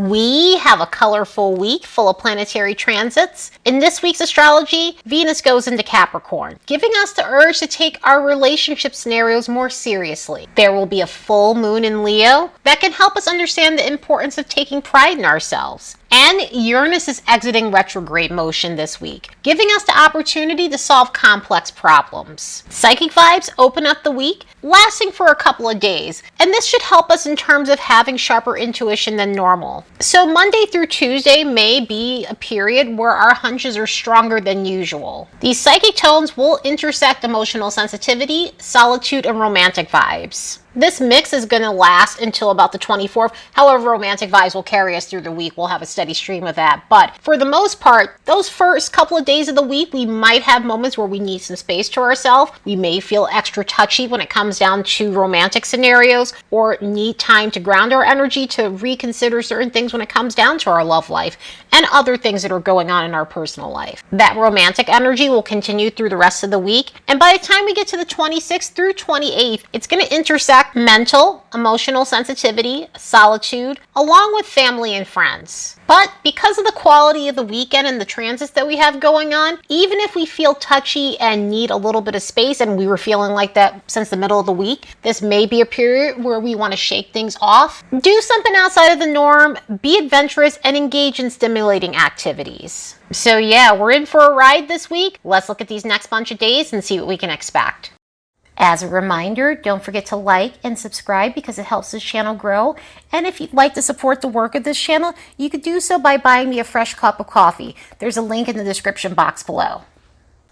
We have a colorful week full of planetary transits. In this week's astrology, Venus goes into Capricorn, giving us the urge to take our relationship scenarios more seriously. There will be a full moon in Leo that can help us understand the importance of taking pride in ourselves. And Uranus is exiting retrograde motion this week, giving us the opportunity to solve complex problems. Psychic vibes open up the week, lasting for a couple of days, and this should help us in terms of having sharper intuition than normal. So Monday through Tuesday may be a period where our hunches are stronger than usual. These psychic tones will intersect emotional sensitivity, solitude, and romantic vibes. This mix is going to last until about the 24th. However, romantic vibes will carry us through the week. We'll have a steady stream of that. But for the most part, those first couple of days of the week, we might have moments where we need some space to ourselves. We may feel extra touchy when it comes down to romantic scenarios, or need time to ground our energy to reconsider certain things when it comes down to our love life and other things that are going on in our personal life. That romantic energy will continue through the rest of the week. And by the time we get to the 26th through 28th, it's going to intersect mental, emotional sensitivity, solitude, along with family and friends. But because of the quality of the weekend and the transits that we have going on, even if we feel touchy and need a little bit of space, and we were feeling like that since the middle of the week, this may be a period where we want to shake things off, do something outside of the norm, be adventurous, and engage in stimulating activities. So yeah, we're in for a ride this week. Let's look at these next bunch of days and see what we can expect. As a reminder, don't forget to like and subscribe because it helps this channel grow. And if you'd like to support the work of this channel, you could do so by buying me a fresh cup of coffee. There's a link in the description box below.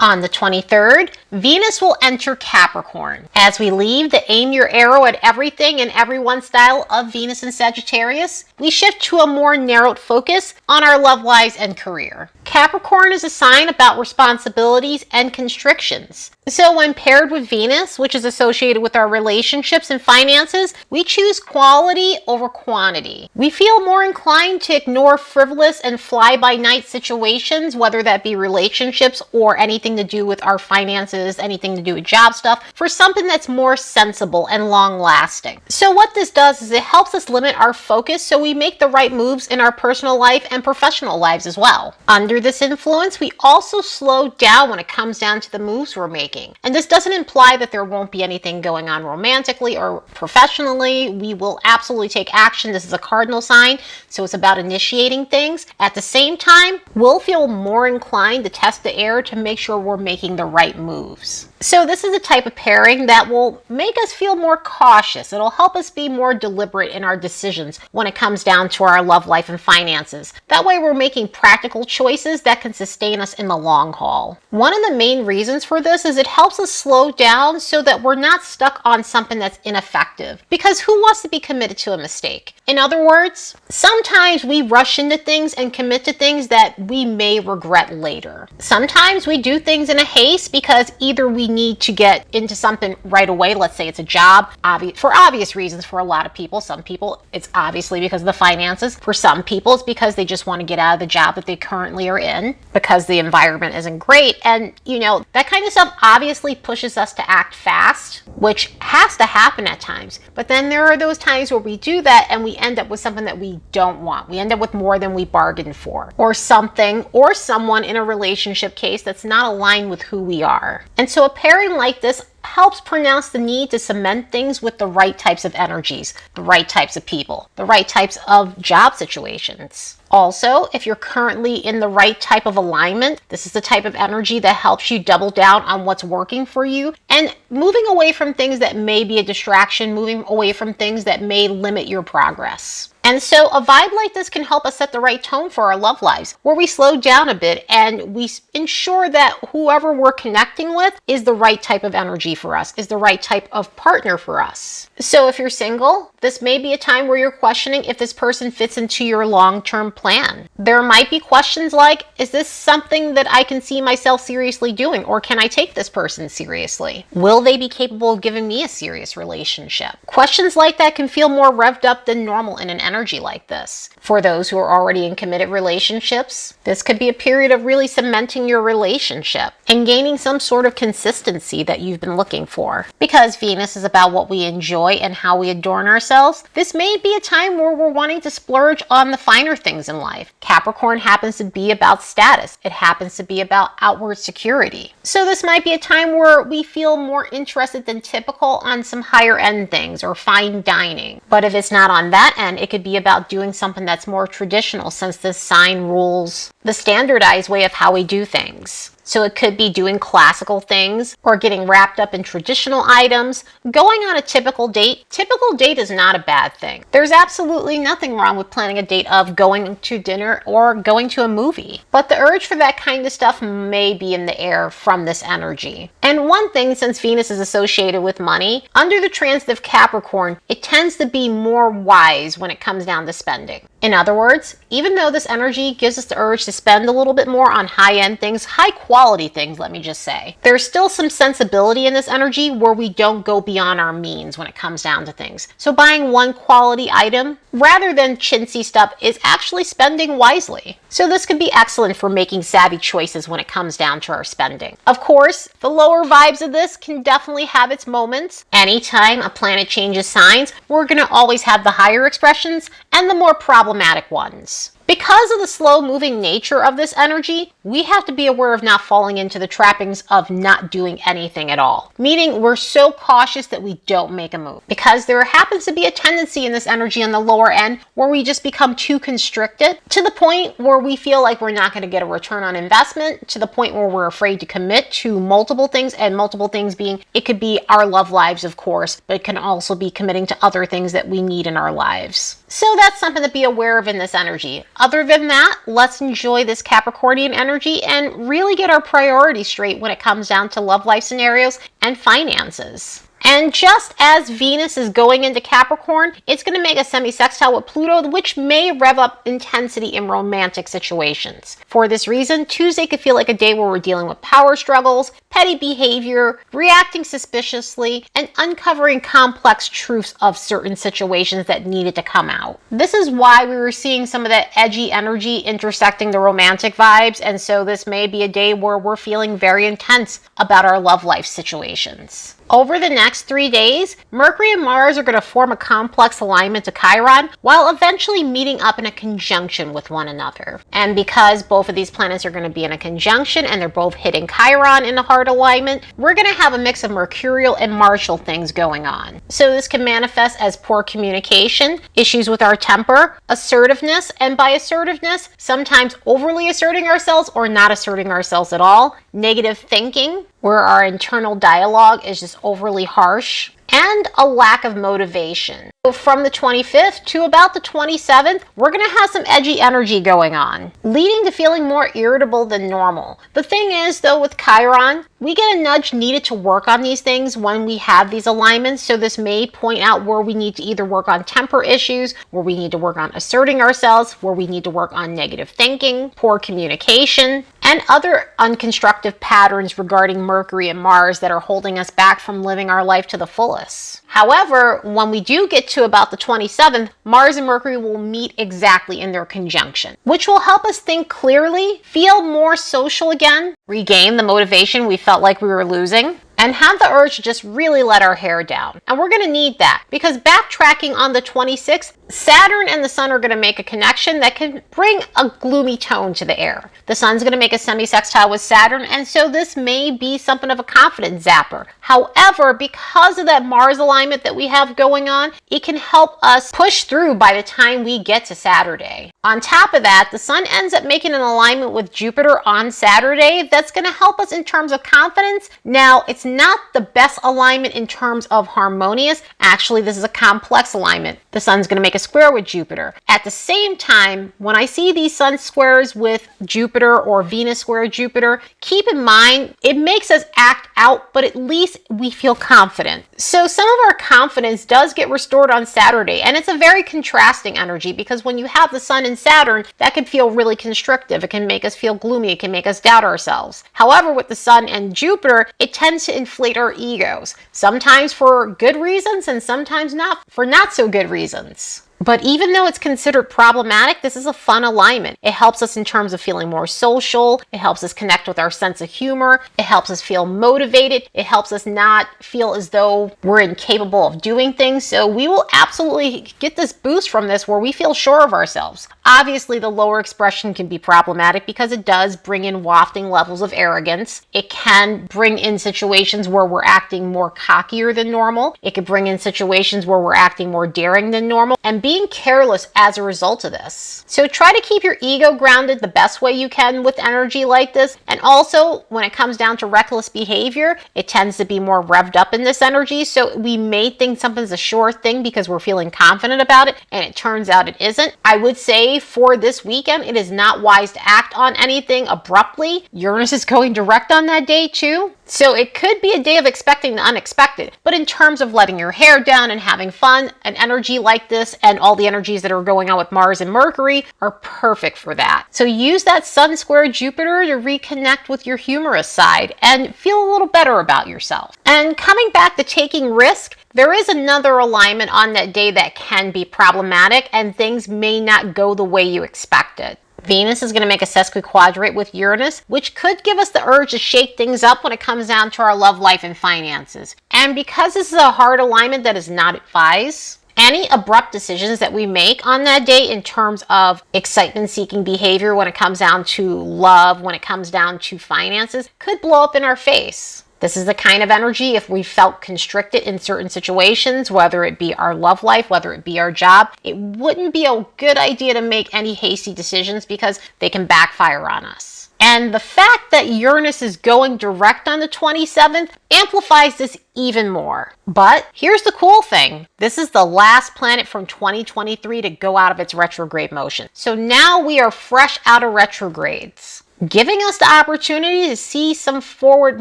On the 23rd, Venus will enter Capricorn. As we leave the aim your arrow at everything and everyone style of Venus and Sagittarius, we shift to a more narrowed focus on our love lives and career. Capricorn is a sign about responsibilities and constrictions. So when paired with Venus, which is associated with our relationships and finances, we choose quality over quantity. We feel more inclined to ignore frivolous and fly-by-night situations, whether that be relationships or anything to do with our finances, anything to do with job stuff, for something that's more sensible and long-lasting. So what this does is it helps us limit our focus so we make the right moves in our personal life and professional lives as well. Under this influence, we also slow down when it comes down to the moves we're making. And this doesn't imply that there won't be anything going on romantically or professionally. We will absolutely take action. This is a cardinal sign, so it's about initiating things. At the same time, we'll feel more inclined to test the air to make sure we're making the right moves. So this is a type of pairing that will make us feel more cautious. It'll help us be more deliberate in our decisions when it comes down to our love life and finances. That way we're making practical choices that can sustain us in the long haul. One of the main reasons for this is it helps us slow down so that we're not stuck on something that's ineffective. Because who wants to be committed to a mistake? In other words, sometimes we rush into things and commit to things that we may regret later. Sometimes we do things in a haste because either we need to get into something right away. Let's say it's a job, for obvious reasons for a lot of people. Some people, it's obviously because of the finances. For some people, it's because they just want to get out of the job that they currently are in because the environment isn't great. And, you know, that kind of stuff obviously pushes us to act fast, which has to happen at times. But then there are those times where we do that and we end up with something that we don't want. We end up with more than we bargained for, or something or someone in a relationship case that's not aligned with who we are. And so a pairing like this helps pronounce the need to cement things with the right types of energies, the right types of people, the right types of job situations. Also, if you're currently in the right type of alignment, this is the type of energy that helps you double down on what's working for you and moving away from things that may be a distraction, moving away from things that may limit your progress. And so a vibe like this can help us set the right tone for our love lives, where we slow down a bit and we ensure that whoever we're connecting with is the right type of energy for us, is the right type of partner for us. So if you're single, this may be a time where you're questioning if this person fits into your long-term plan. There might be questions like, is this something that I can see myself seriously doing, or can I take this person seriously? Will they be capable of giving me a serious relationship? Questions like that can feel more revved up than normal in an energy energy like this. For those who are already in committed relationships, this could be a period of really cementing your relationship and gaining some sort of consistency that you've been looking for. Because Venus is about what we enjoy and how we adorn ourselves, this may be a time where we're wanting to splurge on the finer things in life. Capricorn happens to be about status. It happens to be about outward security. So this might be a time where we feel more interested than typical on some higher end things or fine dining. But if it's not on that end, it could be about doing something that's more traditional, since this sign rules the standardized way of how we do things. So it could be doing classical things or getting wrapped up in traditional items, going on a typical date. Typical date is not a bad thing. There's absolutely nothing wrong with planning a date of going to dinner or going to a movie. But the urge for that kind of stuff may be in the air from this energy. And one thing, since Venus is associated with money, under the transit of Capricorn, it tends to be more wise when it comes down to spending. In other words, even though this energy gives us the urge to spend a little bit more on high-end things, high-quality things, let me just say, there's still some sensibility in this energy where we don't go beyond our means when it comes down to things. So buying one quality item rather than chintzy stuff is actually spending wisely. So this could be excellent for making savvy choices when it comes down to our spending. Of course, the lower vibes of this can definitely have its moments. Anytime a planet changes signs, we're going to always have the higher expressions and the more problematic ones. Because of the slow-moving nature of this energy, we have to be aware of not falling into the trappings of not doing anything at all. Meaning we're so cautious that we don't make a move. Because there happens to be a tendency in this energy on the lower end where we just become too constricted to the point where we feel like we're not going to get a return on investment, to the point where we're afraid to commit to multiple things, and multiple things being, it could be our love lives, of course, but it can also be committing to other things that we need in our lives. So that's something to be aware of in this energy. Other than that, let's enjoy this Capricornian energy and really get our priorities straight when it comes down to love life scenarios and finances. And just as Venus is going into Capricorn, it's going to make a semisextile with Pluto, which may rev up intensity in romantic situations. For this reason, Tuesday could feel like a day where we're dealing with power struggles, petty behavior, reacting suspiciously, and uncovering complex truths of certain situations that needed to come out. This is why we were seeing some of that edgy energy intersecting the romantic vibes, and so this may be a day where we're feeling very intense about our love life situations. Over the next 3 days, Mercury and Mars are going to form a complex alignment to Chiron while eventually meeting up in a conjunction with one another. And because both of these planets are going to be in a conjunction and they're both hitting Chiron in a hard alignment, we're going to have a mix of Mercurial and Martial things going on. So this can manifest as poor communication, issues with our temper, assertiveness, and by assertiveness, sometimes overly asserting ourselves or not asserting ourselves at all, negative thinking, where our internal dialogue is just overly harsh, and a lack of motivation. So from the 25th to about the 27th, we're going to have some edgy energy going on, leading to feeling more irritable than normal. The thing is, though, with Chiron, we get a nudge needed to work on these things when we have these alignments, so this may point out where we need to either work on temper issues, where we need to work on asserting ourselves, where we need to work on negative thinking, poor communication, and other unconstructive patterns regarding Mercury and Mars that are holding us back from living our life to the fullest. However, when we do get to about the 27th, Mars and Mercury will meet exactly in their conjunction, which will help us think clearly, feel more social again, regain the motivation we felt like we were losing, and have the urge to just really let our hair down. And we're going to need that, because backtracking on the 26th, Saturn and the Sun are going to make a connection that can bring a gloomy tone to the air. The Sun's going to make a semisextile with Saturn, and so this may be something of a confidence zapper. However, because of that Mars alignment that we have going on, it can help us push through by the time we get to Saturday. On top of that, the Sun ends up making an alignment with Jupiter on Saturday that's going to help us in terms of confidence. Now, it's not the best alignment in terms of harmonious. Actually, this is a complex alignment. The Sun's going to make a square with Jupiter. At the same time, when I see these Sun squares with Jupiter or Venus square Jupiter, keep in mind it makes us act out, but at least we feel confident. So some of our confidence does get restored on Saturday, and it's a very contrasting energy, because when you have the Sun and Saturn, that can feel really constrictive. It can make us feel gloomy. It can make us doubt ourselves. However, with the Sun and Jupiter, it tends to inflate our egos, sometimes for good reasons and sometimes not for not so good reasons. But even though it's considered problematic, this is a fun alignment. It helps us in terms of feeling more social. It helps us connect with our sense of humor. It helps us feel motivated. It helps us not feel as though we're incapable of doing things. So we will absolutely get this boost from this where we feel sure of ourselves. Obviously, the lower expression can be problematic because it does bring in wafting levels of arrogance. It can bring in situations where we're acting more cockier than normal. It could bring in situations where we're acting more daring than normal and being careless as a result of this. So try to keep your ego grounded the best way you can with energy like this. And also, when it comes down to reckless behavior, it tends to be more revved up in this energy. So we may think something's a sure thing because we're feeling confident about it, and it turns out it isn't. I would say for this weekend, it is not wise to act on anything abruptly. Uranus is going direct on that day too. So it could be a day of expecting the unexpected. But in terms of letting your hair down and having fun, an energy like this and all the energies that are going on with Mars and Mercury are perfect for that. So use that Sun square Jupiter to reconnect with your humorous side and feel a little better about yourself. And coming back to taking risk, there is another alignment on that day that can be problematic and things may not go the way you expected. Venus is going to make a sesquiquadrate with Uranus, which could give us the urge to shake things up when it comes down to our love life and finances. And because this is a hard alignment that is not advised, any abrupt decisions that we make on that day in terms of excitement-seeking behavior when it comes down to love, when it comes down to finances, could blow up in our face. This is the kind of energy if we felt constricted in certain situations, whether it be our love life, whether it be our job, it wouldn't be a good idea to make any hasty decisions because they can backfire on us. And the fact that Uranus is going direct on the 27th amplifies this even more. But here's the cool thing. This is the last planet from 2023 to go out of its retrograde motion. So now we are fresh out of retrogrades, giving us the opportunity to see some forward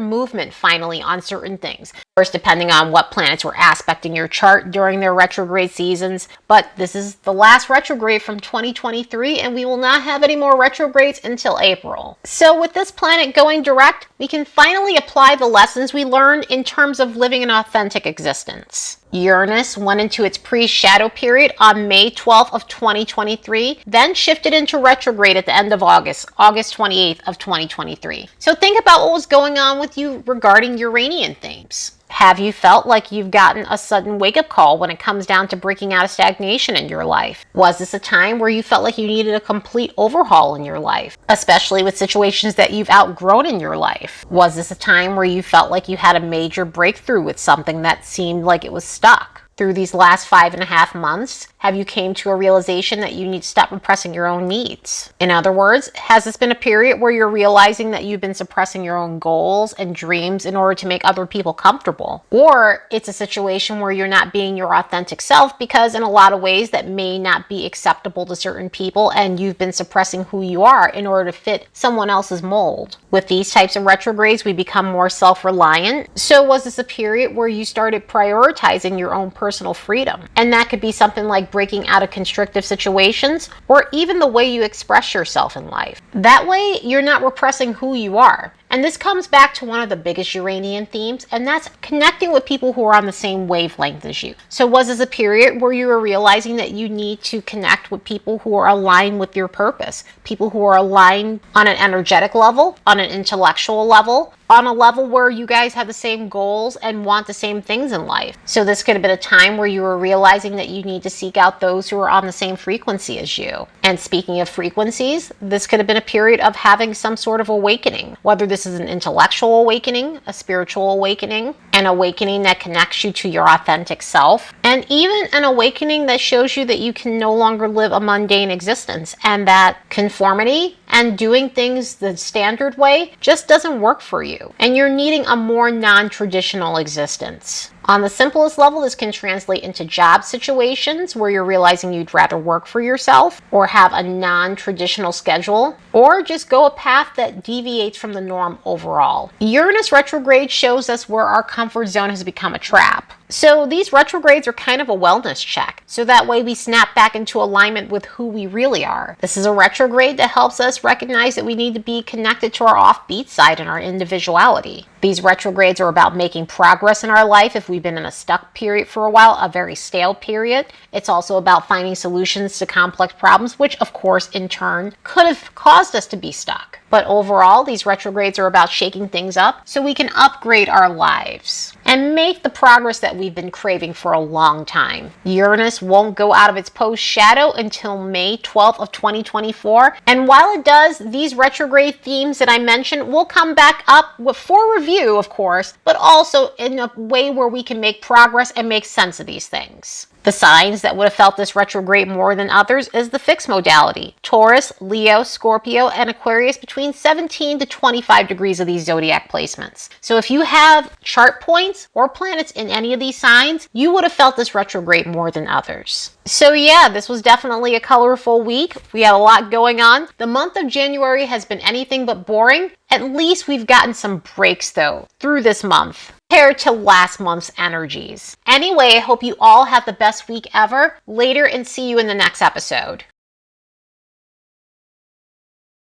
movement finally on certain things. Of course, depending on what planets were aspecting your chart during their retrograde seasons. But this is the last retrograde from 2023, and we will not have any more retrogrades until April. So with this planet going direct, we can finally apply the lessons we learned in terms of living an authentic existence. Uranus went into its pre-shadow period on May 12th of 2023, then shifted into retrograde at the end of August 28th of 2023. So think about what was going on with you regarding Uranian themes. Have you felt like you've gotten a sudden wake-up call when it comes down to breaking out of stagnation in your life? Was this a time where you felt like you needed a complete overhaul in your life, especially with situations that you've outgrown in your life? Was this a time where you felt like you had a major breakthrough with something that seemed like it was stuck? Through these last 5.5 months, have you came to a realization that you need to stop repressing your own needs? In other words, has this been a period where you're realizing that you've been suppressing your own goals and dreams in order to make other people comfortable? Or it's a situation where you're not being your authentic self because in a lot of ways that may not be acceptable to certain people and you've been suppressing who you are in order to fit someone else's mold. With these types of retrogrades, we become more self-reliant. So was this a period where you started prioritizing your own personal freedom? And that could be something like breaking out of constrictive situations or even the way you express yourself in life. That way, you're not repressing who you are. And this comes back to one of the biggest Uranian themes, and that's connecting with people who are on the same wavelength as you. So was this a period where you were realizing that you need to connect with people who are aligned with your purpose, people who are aligned on an energetic level, on an intellectual level, on a level where you guys have the same goals and want the same things in life? So this could have been a time where you were realizing that you need to seek out those who are on the same frequency as you. And speaking of frequencies, this could have been a period of having some sort of awakening, whether this is an intellectual awakening, a spiritual awakening, an awakening that connects you to your authentic self, and even an awakening that shows you that you can no longer live a mundane existence and that conformity and doing things the standard way just doesn't work for you, and you're needing a more non-traditional existence. On the simplest level, this can translate into job situations where you're realizing you'd rather work for yourself or have a non-traditional schedule, or just go a path that deviates from the norm overall. Uranus retrograde shows us where our comfort zone has become a trap. So these retrogrades are kind of a wellness check, so that way we snap back into alignment with who we really are. This is a retrograde that helps us recognize that we need to be connected to our offbeat side and our individuality. These retrogrades are about making progress in our life if we've been in a stuck period for a while, a very stale period. It's also about finding solutions to complex problems, which of course in turn could have caused us to be stuck. But overall, these retrogrades are about shaking things up so we can upgrade our lives and make the progress that we've been craving for a long time. Uranus won't go out of its post shadow until May 12th of 2024. And while it does, these retrograde themes that I mentioned will come back up for review, of course, but also in a way where we can make progress and make sense of these things. The signs that would have felt this retrograde more than others is the fixed modality. Taurus, Leo, Scorpio, and Aquarius between 17 to 25 degrees of these zodiac placements. So if you have chart points or planets in any of these signs, you would have felt this retrograde more than others. So yeah, this was definitely a colorful week. We had a lot going on. The month of January has been anything but boring. At least we've gotten some breaks though through this month compared to last month's energies. Anyway, I hope you all have the best week ever. Later, and see you in the next episode.